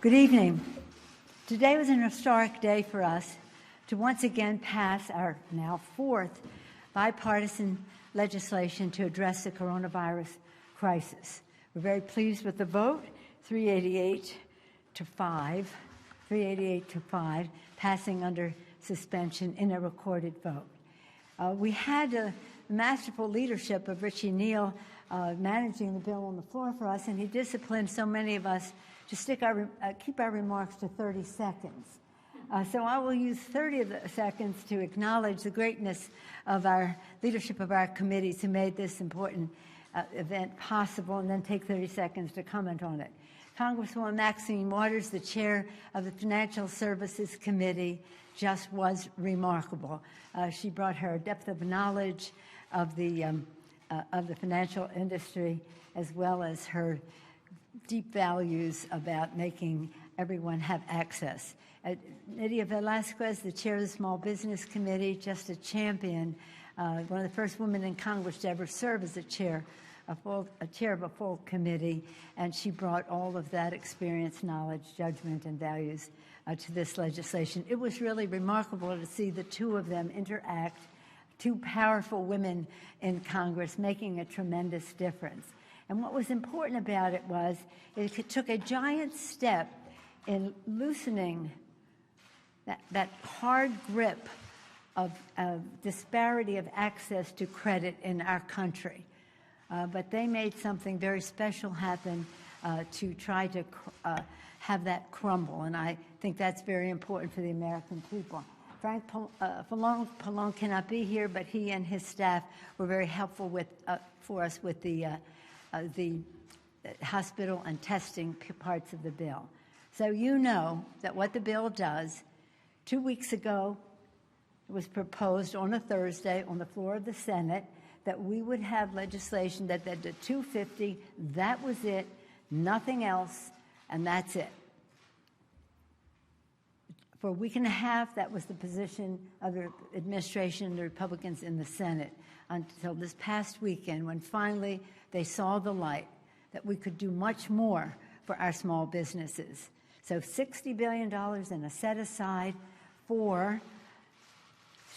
Good evening. Today was an historic day for us to once again pass our now fourth bipartisan legislation to address the coronavirus crisis. We're very pleased with the vote, 388 to 5, passing under suspension in a recorded vote. We had the masterful leadership of Richie Neal managing the bill on the floor for us, and he disciplined so many of us to keep our remarks to 30 seconds. So I will use 30 of the seconds to acknowledge the greatness of our leadership of our committees who made this important event possible, and then take 30 seconds to comment on it. Congresswoman Maxine Waters, the chair of the Financial Services Committee, just was remarkable. She brought her depth of knowledge of the financial industry, as well as her deep values about making everyone have access. Nydia Velázquez, the chair of the Small Business Committee, just a champion, one of the first women in Congress to ever serve as a chair of a full committee, and she brought all of that experience, knowledge, judgment, and values to this legislation. It was really remarkable to see the two of them interact, two powerful women in Congress making a tremendous difference. And what was important about it was it took a giant step in loosening that hard grip of disparity of access to credit in our country. But they made something very special happen to try to have that crumble, and I think that's very important for the American people. Frank Pallone cannot be here, but he and his staff were very helpful for us with the hospital and testing parts of the bill. So you know that what the bill does. 2 weeks ago, it was proposed on a Thursday on the floor of the Senate that we would have legislation that the $250, that was it, nothing else, and that's it. For a week and a half, that was the position of the administration, the Republicans in the Senate, until this past weekend when finally they saw the light that we could do much more for our small businesses. So $60 billion in a set-aside for,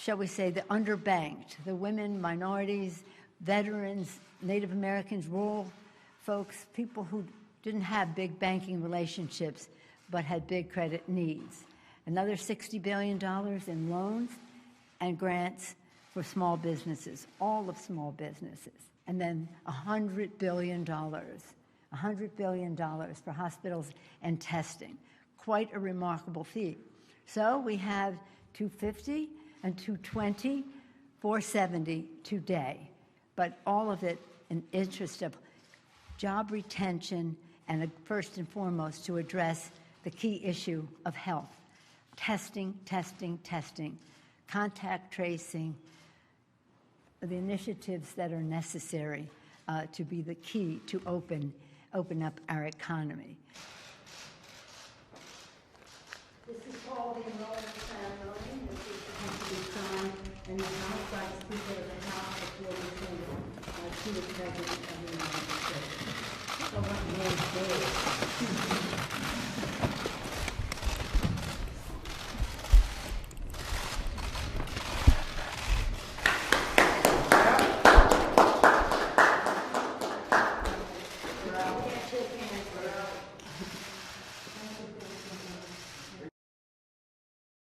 shall we say, the underbanked, the women, minorities, veterans, Native Americans, rural folks, people who didn't have big banking relationships but had big credit needs. Another $60 billion in loans and grants for small businesses, all of small businesses. And then $100 billion for hospitals and testing. Quite a remarkable feat. So we have $250 and $220, $470 today, but all of it in interest of job retention and first and foremost to address the key issue of health. Testing, contact tracing, the initiatives that are necessary to be the key to open up our economy. This is called the enrollment ceremony. This is supposed to be signed and announced by the Speaker of the House before we send it to the President of the United States. So what